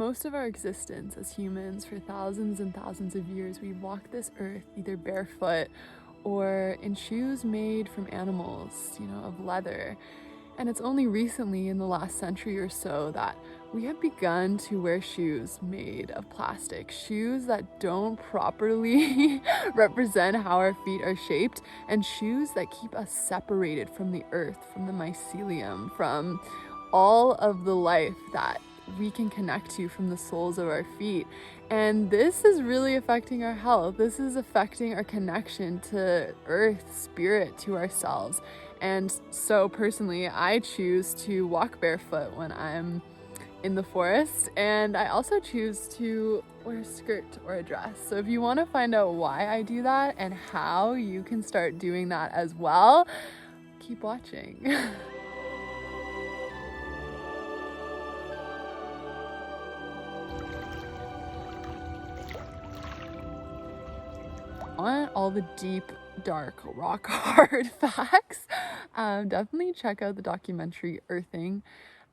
Most of our existence as humans, for thousands and thousands of years, we've walked this earth either barefoot or in shoes made from animals, of leather. And it's only recently, in the last century or so, that we have begun to wear shoes made of plastic. Shoes that don't properly represent how our feet are shaped, and shoes that keep us separated from the earth, from the mycelium, from all of the life that we can connect to from the soles of our feet. And this is really affecting our health. This is affecting our connection to earth, spirit, to ourselves. And so personally, I choose to walk barefoot when I'm in the forest, and I also choose to wear a skirt or a dress. So if you want to find out why I do that and how you can start doing that as well, keep watching. Want all the deep, dark, rock hard facts, definitely check out the documentary Earthing.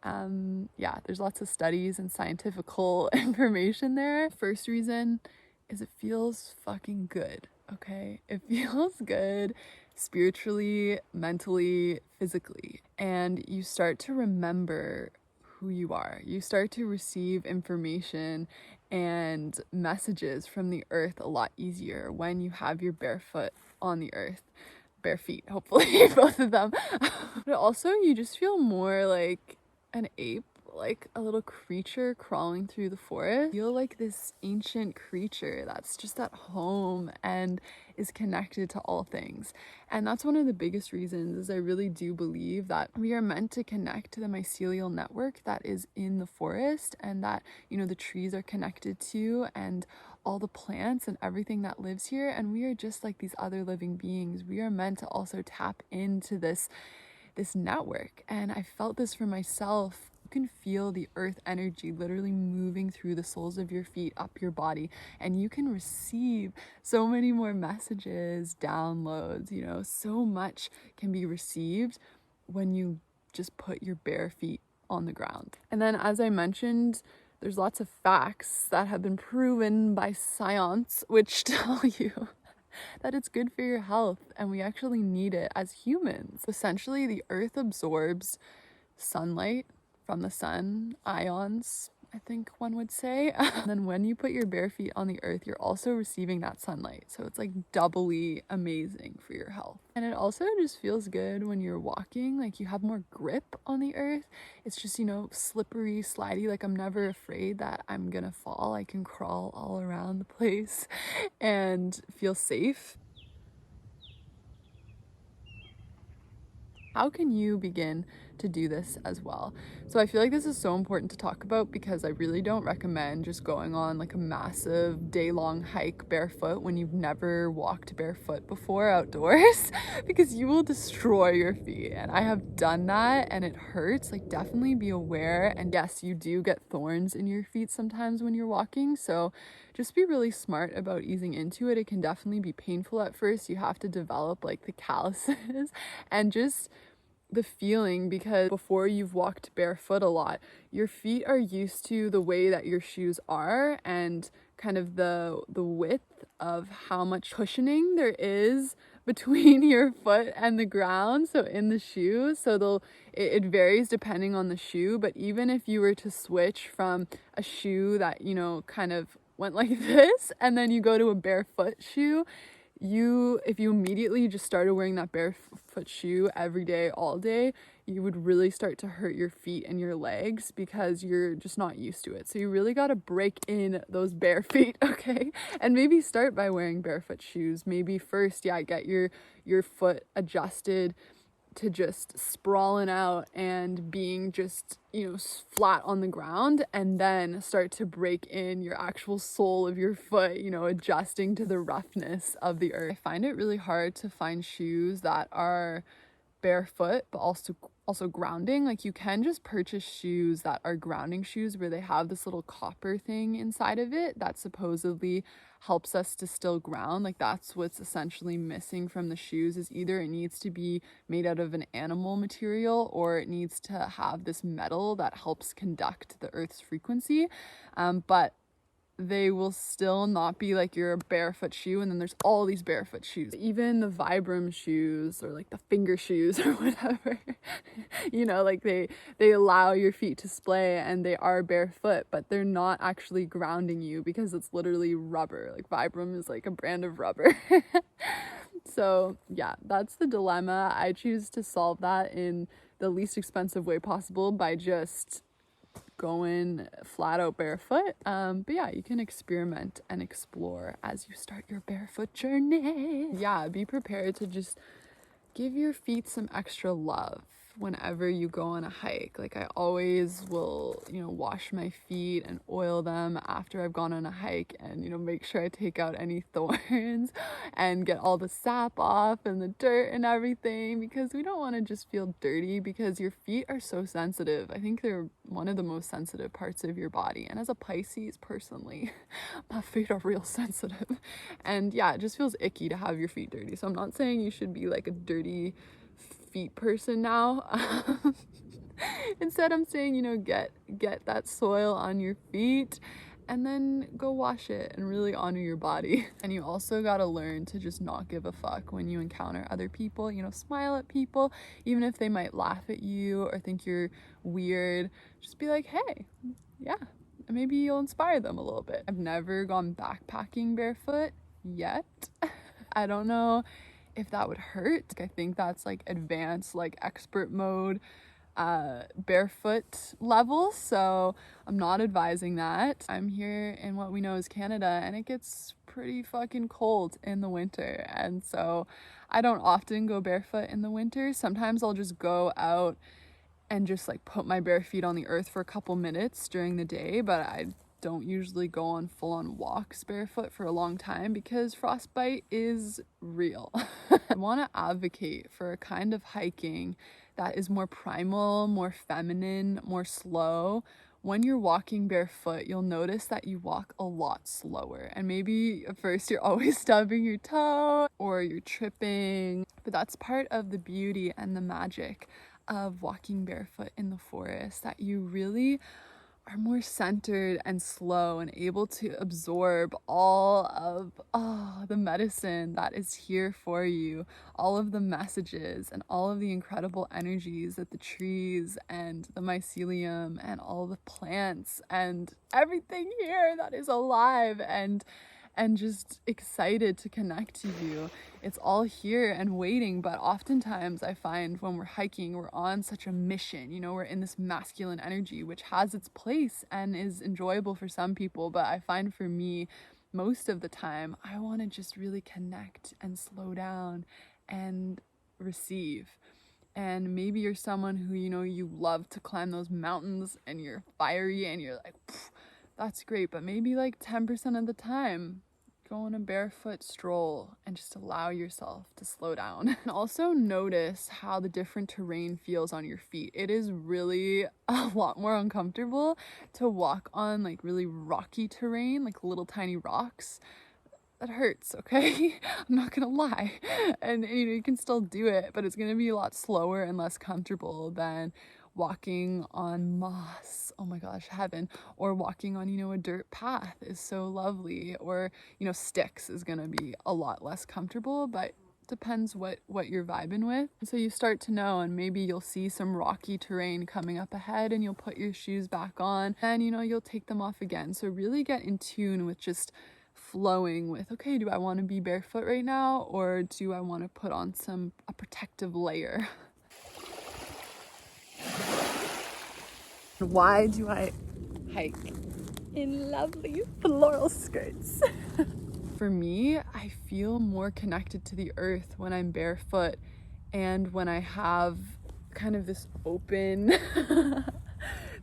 Yeah, there's lots of studies and scientifical information there. First reason is it feels fucking good, okay? It feels good spiritually, mentally, physically, and you start to remember who you are. You start to receive information and messages from the earth a lot easier when you have your barefoot on the earth. Bare feet, hopefully, both of them. But also, you just feel more like an ape, like a little creature crawling through the forest. You feel like this ancient creature that's just at home and is connected to all things. And that's one of the biggest reasons, is I really do believe that we are meant to connect to the mycelial network that is in the forest, and that, the trees are connected to, and all the plants and everything that lives here. And we are just like these other living beings. We are meant to also tap into this network. And I felt this for myself. You can feel the earth energy literally moving through the soles of your feet up your body, and you can receive so many more messages, downloads, so much can be received when you just put your bare feet on the ground. And then, as I mentioned, there's lots of facts that have been proven by science which tell you that it's good for your health, and we actually need it as humans. Essentially, the earth absorbs sunlight from the sun, ions, I think one would say. And then when you put your bare feet on the earth, you're also receiving that sunlight. So it's like doubly amazing for your health. And it also just feels good when you're walking, like you have more grip on the earth. It's just, slippery, slidey, like I'm never afraid that I'm gonna fall. I can crawl all around the place and feel safe. How can you begin to do this as well? So I feel like this is so important to talk about, because I really don't recommend just going on like a massive day-long hike barefoot when you've never walked barefoot before outdoors, because you will destroy your feet. And I have done that, and it hurts. Like, definitely be aware. And yes, you do get thorns in your feet sometimes when you're walking, so just be really smart about easing into it. It can definitely be painful at first. You have to develop like the calluses and just the feeling, because before you've walked barefoot a lot, your feet are used to the way that your shoes are, and kind of the width of how much cushioning there is between your foot and the ground, so in the shoe. So it varies depending on the shoe, but even if you were to switch from a shoe that kind of went like this, and then you go to a barefoot shoe, if you immediately just started wearing that barefoot shoe every day, all day, you would really start to hurt your feet and your legs, because you're just not used to it. So you really got to break in those bare feet, okay? And maybe start by wearing barefoot shoes. Maybe first, get your foot adjusted to just sprawling out and being just, flat on the ground, and then start to break in your actual sole of your foot, adjusting to the roughness of the earth. I find it really hard to find shoes that are barefoot but also also grounding. Like you can just purchase shoes that are grounding shoes where they have this little copper thing inside of it that supposedly helps us to still ground. Like that's what's essentially missing from the shoes, is either it needs to be made out of an animal material or it needs to have this metal that helps conduct the earth's frequency. But they will still not be like your barefoot shoe. And then there's all these barefoot shoes, even the Vibram shoes or like the finger shoes or whatever. You know, like they allow your feet to splay and they are barefoot, but they're not actually grounding you because it's literally rubber. Like Vibram is like a brand of rubber. So yeah, that's the dilemma. I choose to solve that in the least expensive way possible by just going flat out barefoot. But yeah, you can experiment and explore as you start your barefoot journey. Yeah, be prepared to just give your feet some extra love whenever you go on a hike. Like I always will, you know, wash my feet and oil them after I've gone on a hike, and, you know, make sure I take out any thorns and get all the sap off and the dirt and everything, because we don't want to just feel dirty, because your feet are so sensitive. I think they're one of the most sensitive parts of your body. And as a Pisces, personally, my feet are real sensitive. And yeah, it just feels icky to have your feet dirty. So I'm not saying you should be like a dirty feet person now. Instead, I'm saying, you know, get that soil on your feet and then go wash it and really honor your body. And you also gotta learn to just not give a fuck when you encounter other people. You know, smile at people, even if they might laugh at you or think you're weird. Just be like, hey, yeah, maybe you'll inspire them a little bit. I've never gone backpacking barefoot yet. I don't know if that would hurt. I think that's like advanced, like expert mode barefoot level, so I'm not advising that. I'm here in what we know as Canada, and it gets pretty fucking cold in the winter, and so I don't often go barefoot in the winter. Sometimes I'll just go out and just like put my bare feet on the earth for a couple minutes during the day, but I don't usually go on full-on walks barefoot for a long time because frostbite is real. I want to advocate for a kind of hiking that is more primal, more feminine, more slow. When you're walking barefoot, you'll notice that you walk a lot slower, and maybe at first you're always stubbing your toe or you're tripping, but that's part of the beauty and the magic of walking barefoot in the forest, that you really are more centered and slow and able to absorb all of the medicine that is here for you, all of the messages and all of the incredible energies that the trees and the mycelium and all the plants and everything here that is alive and just excited to connect to you. It's all here and waiting, but oftentimes I find when we're hiking, we're on such a mission, you know, we're in this masculine energy, which has its place and is enjoyable for some people, but I find for me, most of the time, I want to just really connect and slow down and receive. And maybe you're someone who, you know, you love to climb those mountains and you're fiery and you're like, that's great, but maybe like 10% of the time, go on a barefoot stroll and just allow yourself to slow down. And also notice how the different terrain feels on your feet. It is really a lot more uncomfortable to walk on like really rocky terrain, like little tiny rocks. That hurts, okay? I'm not gonna lie. And you know, you can still do it, but it's gonna be a lot slower and less comfortable than walking on moss. Oh my gosh, heaven. Or walking on, you know, a dirt path is so lovely. Or, you know, sticks is gonna be a lot less comfortable, but depends what you're vibing with. So you start to know, and maybe you'll see some rocky terrain coming up ahead and you'll put your shoes back on and, you know, you'll take them off again. So really get in tune with just flowing with, okay, do I want to be barefoot right now, or do I want to put on a protective layer? Why do I hike in lovely floral skirts? For me, I feel more connected to the earth when I'm barefoot and when I have kind of this open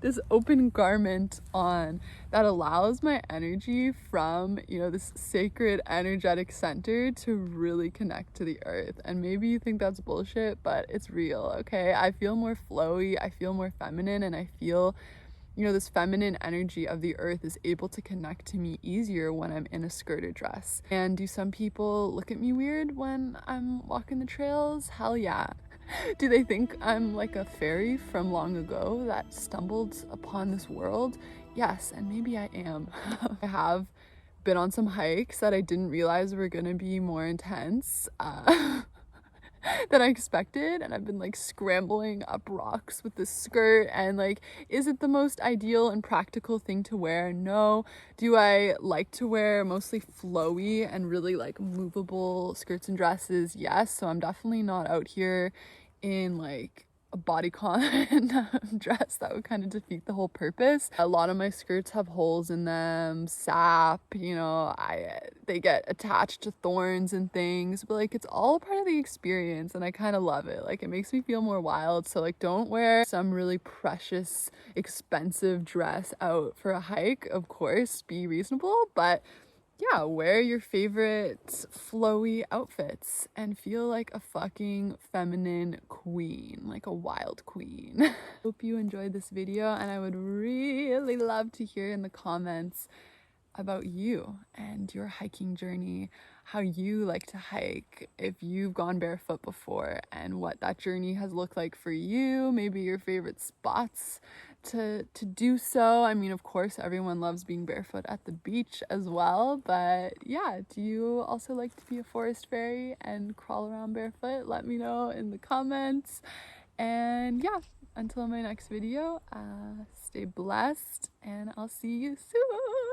this open garment on that allows my energy from, you know, this sacred energetic center to really connect to the earth. And maybe you think that's bullshit, but it's real, okay? I feel more flowy, I feel more feminine, and I feel, you know, this feminine energy of the earth is able to connect to me easier when I'm in a skirt or dress. And do some people look at me weird when I'm walking the trails? Hell yeah. Do they think I'm like a fairy from long ago that stumbled upon this world? Yes, and maybe I am. I have been on some hikes that I didn't realize were gonna be more intense. Than I expected, and I've been like scrambling up rocks with this skirt, and like, is it the most ideal and practical thing to wear? No. Do I like to wear mostly flowy and really like movable skirts and dresses? Yes. So I'm definitely not out here in like a bodycon dress. That would kind of defeat the whole purpose. A lot of my skirts have holes in them, sap, you know, they get attached to thorns and things, but like it's all part of the experience, and I kind of love it. Like it makes me feel more wild. So like, don't wear some really precious expensive dress out for a hike. Of course, be reasonable, but yeah, wear your favorite flowy outfits and feel like a fucking feminine queen, like a wild queen. Hope you enjoyed this video, and I would really love to hear in the comments about you and your hiking journey, how you like to hike, if you've gone barefoot before, and what that journey has looked like for you, maybe your favorite spots to do so. I mean, of course, everyone loves being barefoot at the beach as well, but yeah, do you also like to be a forest fairy and crawl around barefoot? Let me know in the comments. And yeah, until my next video, stay blessed, and I'll see you soon.